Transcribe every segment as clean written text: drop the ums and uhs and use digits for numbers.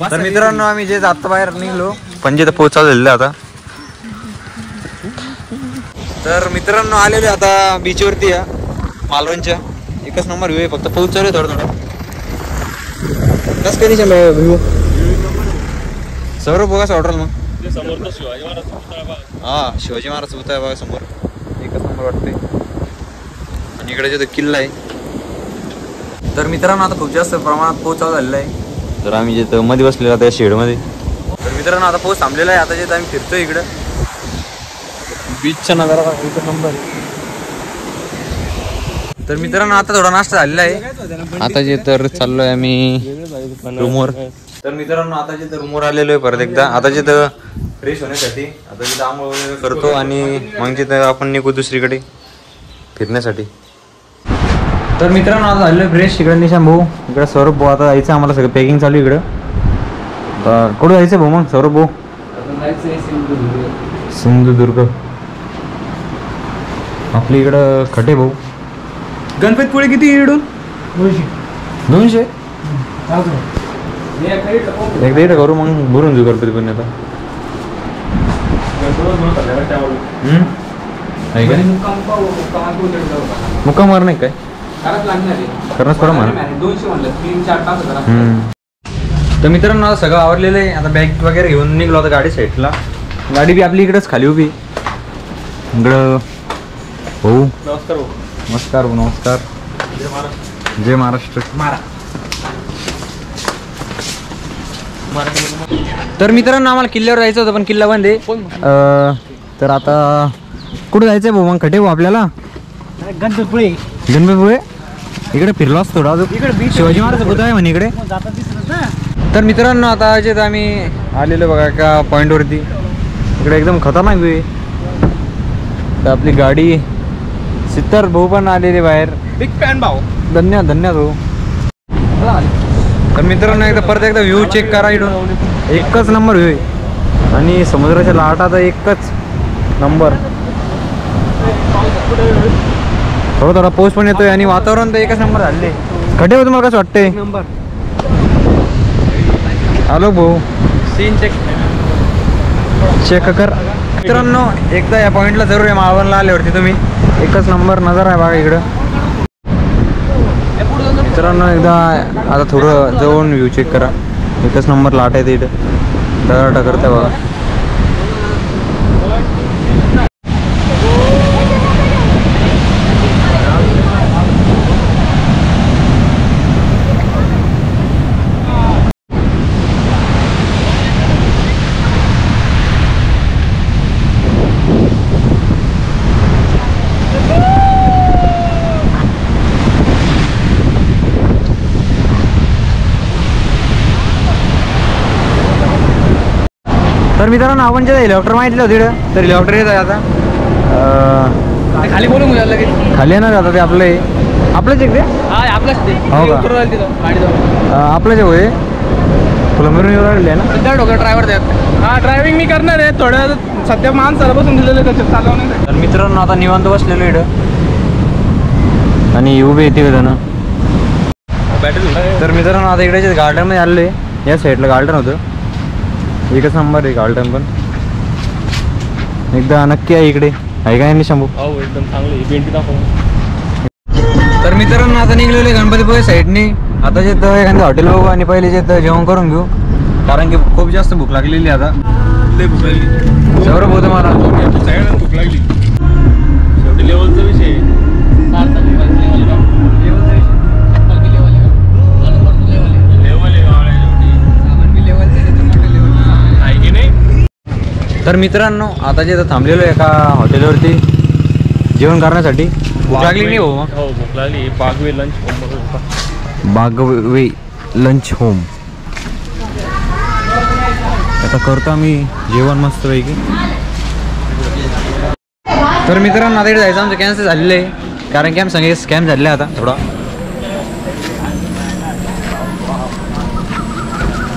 तर मित्रांनो आम्ही जे आता बाहेर निघलो पणजी तर पोहोचायला झालेलं आता. तर मित्रांनो आलेले आता बीचवरती या मालवणच्या. एकच नंबर व्ह्यू आहे, फक्त पाऊस चालू आहे थोडं थोडं. कसं काही नाही व्ह्यू सर्व बघा वाटल मग. हा शिवाजी महाराज पुतळा आहे बघा समोर, एकच नंबर वाटते. आणि इकडे जो किल्ला आहे. तर मित्रांनो आता खूप जास्त प्रमाणात पाऊस चालू झालेला आहे. तर आम्ही जिथं मध्ये बसलेला त्या शेडमध्ये. तर मित्रांनो आता पाऊस थांबलेला आहे. आता जिथं आम्ही फिरतोय इकडं बीचचा नजारा एकच नंबर आहे. तर मित्रांनो आता थोडा नाश्ता झालेला आहे. आता जे तर चाललोय आम्ही रूमवर. तर मित्रांनो आता जिथं रूमवर आलेलो आहे परत एकदा. आता जिथं फ्रेश होण्यासाठी आता जिथं आंघोळ वगैरे करतो आणि मग जिथं आपण निघू दुसरीकडे फिरण्यासाठी. तर मित्रांनो आता झालेलं फ्रेश. इकडे निशाम भाऊ, इकडे सौरभ भाऊ. आता जायचं आम्हाला सगळं पॅकिंग चालू इकडं. तर कुठं जायचं भाऊ मग सौरभ भाऊ? सिंधुदुर्ग. आपल्या इकडं खटे भाऊ. गणपतीपुळे किती इकडून? 200. एकदा इथं करू मग भरून जाऊ गणपतीपुळे. आता मुक्काम मार नाही काय करणंच पडा म्हणा. तर मित्रांनो आता सगळं आवरलेलं आहे. आता बॅग वगैरे घेऊन निघलो आता गाडी साईडला. गाडी बी आपली इकडेच खाली उभी इकडं. हो नमस्कार भाऊ. नमस्कार भाऊ. नमस्कार. जय महाराष्ट्र. तर मित्रांनो आम्हाला किल्ल्यावर जायचं होतं पण किल्ला बंद आहे. तर आता कुठे जायचंय भाऊ मग खटे भाऊ आपल्याला? गणपतीपुळे. गणपतीपुळे इकडे फिरलो असतो थोडा. इकडे शिवाजी महाराज पुतळा आहे म्हणे इकडे. तर मित्रांनो आता जे आम्ही आलेलो बघा एका पॉईंटवरती. इकडे एकदम खतरनाक व्ह्यू आहे. तर आपली गाडी सित्तर भाऊ पण आलेले बाहेर. बिग फॅन भाऊ. धन्यवाद धन्यवाद भाऊ. तर मित्रांनो एकदा परत एकदा व्ह्यू चेक करा. इकडून एकच नंबर व्ह्यू आहे आणि समुद्राच्या लाटा तर एकच नंबर. थोडा थोडा पाऊस पण येतोय आणि वातावरण तर एकच नंबर झाले. खटे भाऊ तुम्हाला कसं वाटतंय? नंबर. हॅलो भाऊ सीन चेक कर. मित्रांनो एकदा या पॉईंटला जरूर आहे मालवणला आल्यावरती तुम्ही. एकच नंबर नजारा आहे बघा इकडं. मित्रांनो एकदा आता थोडं जवळून व्ह्यू चेक करा. एकच नंबर लाट आहे इथं. डगाटा करते बघा. तर मित्रांनो आपण जे हेलिकॉप्टर माहितलं होतं तिकडं. तर हेलिकॉप्टर येत आहे आता खाली बोलून लगेच. खाली येणार आता. ते आपलं आहे आपलंच एक ते. आपलंच ते. हो का? आपलंच होय. तुला मिळून येऊ राहिले ना ड्रायव्हर द्या. हा ड्रायव्हिंग मी करणार आहे थोड्या. सध्या माणसाला बसून दिलेलं त्याच्यात चालवण्यासाठी. तर मित्रांनो आता निवांत बसलेलो इकडं आणि उभे येते जण. तर मित्रांनो आता इकडे गार्डनमध्ये आलेलो आहे. या साईडला गार्डन होतं. एकच नंबर आहे गार्डन पण. एकदा नक्की आहे इकडे आहे काय नाही शंभू? हो एकदम चांगली. तर मित्रांनो आता निघलेले गणपतीपुळे साईडने. आता जे तर एखादं हॉटेल बघू आणि पहिले जे तर जेवण करून घेऊ कारण की खूप जास्त भूक लागलेली आता. लय भूक लागली. सौरभ होतं मला. सगळ्यांना भूक लागली. शेवटी लेवलचा विषय. तर मित्रांनो आता जे थांबलेलो आहे एका हॉटेलवरती जेवण करण्यासाठी. भूक लागली नाही भाऊ? हो भूक लागली. Bagwe lunch home. Bagwe lunch home. आता करतो आम्ही जेवण मस्तपैकी. तर मित्रांनो आता इकडे जायचं आमचं कॅन्सल झालेलं आहे कारण की आम्ही सगळे स्कॅम झालेलं आहे आता थोडा.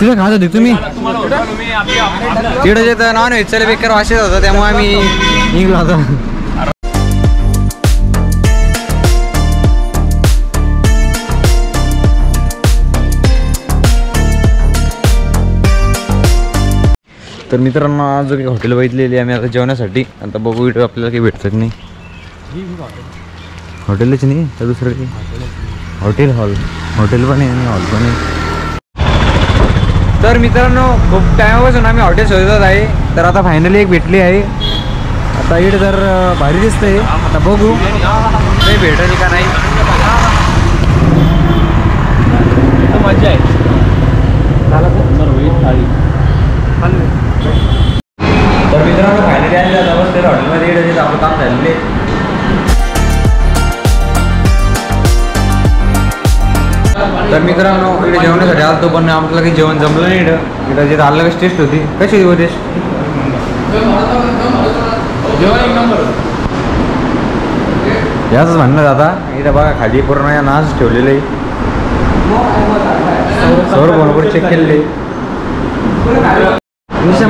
तिथे खात होते तुम्ही? तिकडे जे तर नॉन व्हेजचं बेकार वाशेच होतं त्यामुळे आम्ही निघलो आता. तर मित्रांनो आज काही हॉटेल बघितलेली आम्ही आता जेवण्यासाठी. आता बघू इकडे आपल्याला काही भेटत नाही. हॉटेलच नाही तर दुसरं काही हॉटेल पण आहे आणि हॉल पण आहे. तर मित्रांनो खूप टायमापासून आम्ही हॉटेल शोधत आहे. तर आता फायनली एक भेटली आहे. आता इकडे तर भारी दिसतंय. आता बघू काही भेटेल का नाही. मजा आहे. तर मित्रांनो फायनली आले नमस्ते हॉटेलमध्ये इकडे आपलं काम झालेले. तर मित्रांनो इकडे जेवणासाठी आलतो पण आपल्याला काही जेवण जमलं नाही. इकडं जे आलं कशी टेस्ट होती. कशी होती टेस्ट? जेवण एक नंबर. याच म्हणणं आता इथं बघा खाली पूर्ण या नाच ठेवलेलं आहे. सौर फोनवर चेक केलेले.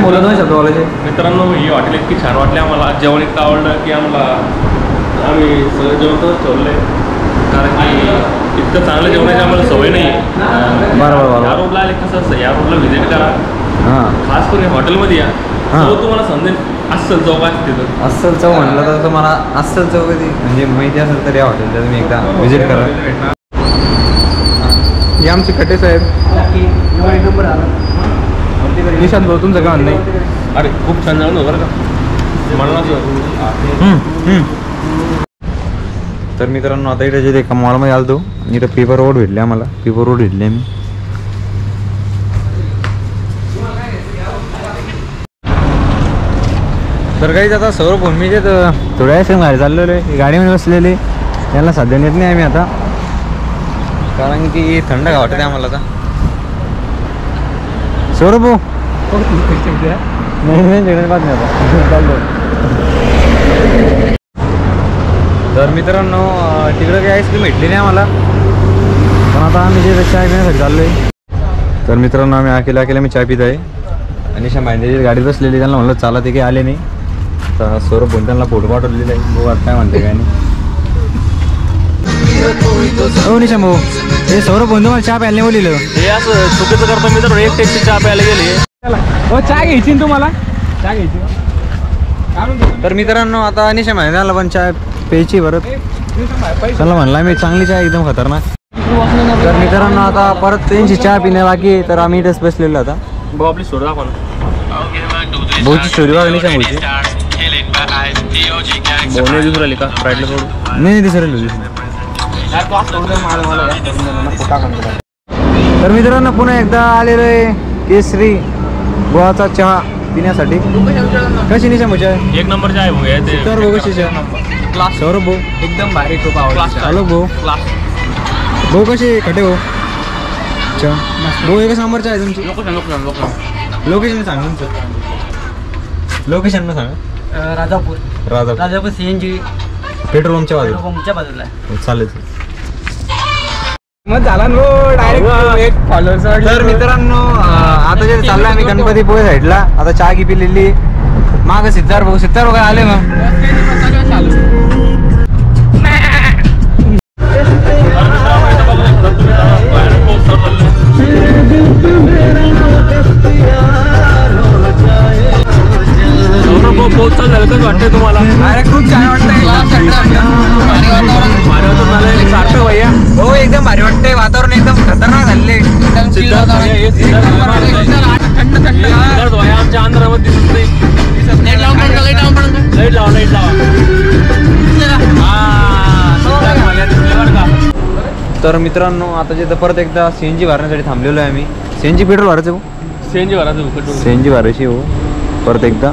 बोलत नाही शब्द बोलायचे. मित्रांनो ही हॉटेल इतकी छान वाटली आम्हाला. जेवण इतकं आवडलं की आम्ही सगळं जेवण तर ठेवलं आहे. कारण की इतकं चांगलं जेवणाची आम्हाला सवय नाही आहे. बरोबर. या रोडला आले कसं असतं, या रोडला व्हिजिट करा. हां खास करून हॉटेलमध्ये या. तो तुम्हाला समजेल अस्सल चव काय तिथं. अस्सल चव म्हणलं तर तुम्हाला अस्सल चव कधी म्हणजे माहिती असेल तर या हॉटेलला तुम्ही एकदा व्हिजिट करा. हे आमचे खटे साहेब. निशांत भाऊ तुमचं काय म्हणणं आहे? अरे खूप छान जेवण बरं का. मला तर मित्रांनो आता इकडे जे एका मॉलमध्ये आलतो. इथं पेपर रोड भेटले आम्हाला. पेपर रोड भेटले आम्ही. तर काही आता सर्व फोन मी जे थोड्या वेळेस बाहेर चाललेलो आहे. गाडीमध्ये बसलेले त्यांना सध्या नेत नाही आम्ही आता. कारण की थंड का वाटते आम्हाला आता. सौरभ भाऊ नाही बात नाही आता चाललो. तर मित्रांनो तिकडं काही आईस्क्रीम भेटली नाही आम्हाला. पण आता आम्ही जे चाय पिण्यासाठी चाललो आहे. तर मित्रांनो आम्ही अकेला मी चाय पित आहे. आणि माहिती गाडीत बसलेली त्यांना म्हणलं चाला ते काही आले नाही. तर सौरभ भाऊ त्यांना फोटो पाठवलेला आहे. बघू आता काय म्हणते काय नाही. हो निशा भाऊ हे सौरभ भाऊ तुम्हाला चहा प्यायला बोलिलं. हे असं चुकीचं करतो मी. तर एक टेस्टची चहा प्यायला गेली. हो चहा घ्यायची ना तुम्हाला. चहा घ्यायची. तर मित्रांनो आता निशा महिन्याला पण चहा प्यायची बरं. चला म्हणला मी चांगली चहा एकदम खतरनाक. तर मित्रांनो आता परत त्यांची चहा पिण्या बाकी. तर आम्ही इथंच बसलेलो आता. भाऊ आपली स्टोरी दाखवा ना. भाऊची स्टोरी बघा निशा भाऊची. बोलणे दिसून राहिली का फ्राईडला सोडून. नाही दिसरेल. तर मित्रांनो पुन्हा एकदा आलेलो आहे केसरी गुळाचा चहा पिण्यासाठी. कशी निशा भाऊ चहा? एक नंबरचे आहे भाऊ. तर भाऊ कशी चहा? सौरभ भाऊ एकदम भारी खूप आवडला. हॅलो भाऊ. भाऊ कशी खटे भाऊ चहा? भाऊ एकच नंबरचा आहे तुमची. लोकेशन सांगा तुमचं. लोकेशन सांगा. राजापूर CNG पेट्रोल पंपच्या बाजूला. चालेल. मग झाला नो डायरेक्ट फॉलोअर्स. तर मित्रांनो आता जे चाललं आम्ही गणपतीपुळे साईडला. आता चहा की पिलेली. माग सिद्धार्थ भाऊ काय आले मग. वाटतंय तुम्हाला? अरे खूप छान वाटतंय. सार्थक भैया हो एकदम भारी वाटतंय. वातावरण एकदम खतरनाक झाले. थंड आमच्या आंध्रामध्ये दिसत नाही. लाईट लावा. तर मित्रांनो आता जे परत एकदा CNG भरण्यासाठी थांबलेलो आहे आम्ही. CNG पेट्रोल भरायचं हो. CNG भरायचं. CNG भरायची हो परत एकदा.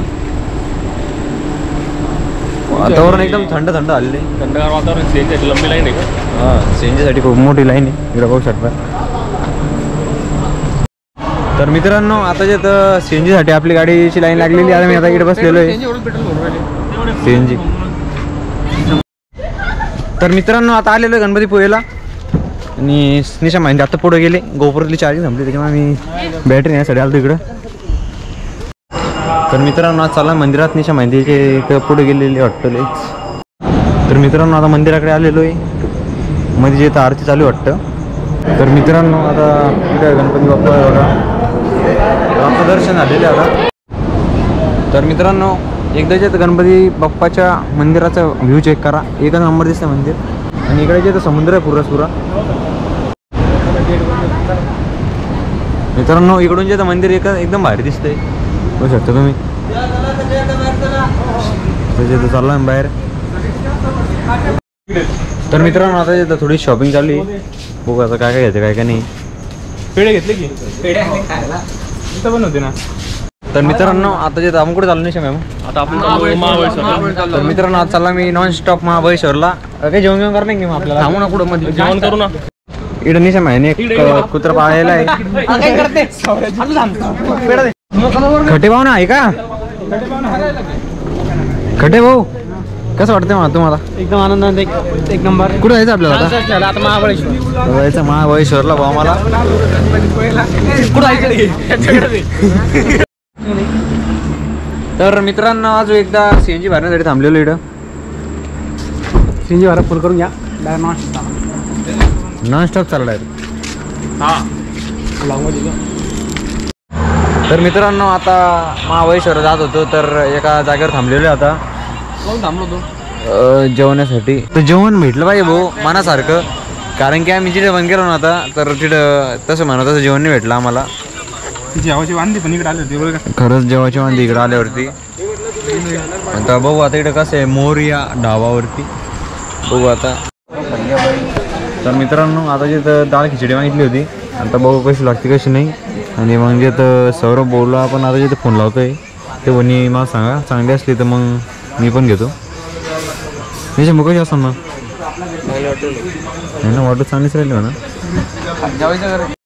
वातावरण एकदम थंड झालेलं आहे. थंडगार वातावरण. CNG लंबी लाईन आहे का? हां CNG साठी खूप मोठी लाईन आहे. इकडे बघू शकता. तर मित्रांनो आता जे CNG साठी आपली गाडीची लाईन लागलेली आहे. मी आता इकडे बसलेलो आहे CNG. तर मित्रांनो आता आलेलो आहे गणपतीपुळेला. आणि निशा माहिती आता पुढे गेले. गोपुरातली चार्जिंग संपली त्याच्यामुळे मी बॅटरी नेण्यासाठी आलो इकडं. तर मित्रांनो आज चालला मंदिरात. निशा माहितीचे इकडं पुढे गेलेली हॉटेल. तर मित्रांनो आता मंदिराकडे आलेलो आहे. मध्ये जे आरती चालू वाटतं. तर मित्रांनो आता इकडे गणपती बाप्पा बघा. आपलं दर्शन झालेलं आता. तर मित्रांनो एकदाच्या गणपती बाप्पाच्या मंदिराचा व्ह्यू चेक करा. एकच नंबर दिसतं मंदिर. आणि इकडे जे समुद्र आहे पुरा मित्रांनो. इकडून जे मंदिर एकदम भारी दिसतंय बघू शकता तुम्ही. चाललो बाहेर. तर मित्रांनो आता इथं थोडी शॉपिंग चालली. बघू आता काय काय घ्यायचं काय काय नाही. पेढे घेतले की पेढे खायला इथं पण होते ना. तर मित्रांनो आता जे आपण कुठे चाललो नाही मॅम. आता आपण महाबळेश्वर. तर मित्रांनो आज चालला मी नॉन स्टॉप महाबळेश्वरला. काही जेवण करणार नाही की मग आपल्याला थांबू ना कुठं मध्ये जेवण करू ना. इकडे निशा माहिती एक कुत्रा पाळलेला आहे. खटे भाऊ ना आहे का. खटे भाऊ कसं वाटतंय मला तुम्हाला. एकदम आनंद एक नंबर. कुठं जायचं आपल्याला आता. आता महाबळेश्वर जायचं महाबळेश्वरला भाऊ मला. तर मित्रांनो आज एकदा सीएनजी भरण्यासाठी थांबलेलो इकडं. सीएनजी भरा फुल करून घ्या. नॉन स्टॉप चालला आहे. तर मित्रांनो आता महाबळेश्वर जात होतो तर एका जागेवर थांबलेलो आता. थांबलो तो जेवण्यासाठी. तर जेवण भेटलं पाहिजे भाऊ मनासारखं. कारण की आम्ही जिथे बंद केलो ना आता तर तिथं तसं म्हणत तसं जेवण नाही भेटलं आम्हाला. जेवाची वांदी पण इकडे आली होती बरं का. खरंच जेवाची वांदी इकडे आल्यावरती. आता बघू आता इकडे कसं आहे मोरिया ढाबावरती बघू आता. तर मित्रांनो आता जिथं डाळ खिचडी मागितली होती. आता बघू कशी लागते कशी नाही. आणि मग जे तर सौरभ बोलला आपण आता जिथं फोन लावतोय ते म्हणे मला सांगा चांगली असली तर मग मी पण घेतो. मी मग कशी असं ना वाटत चांगलीच राहिली म्हणा.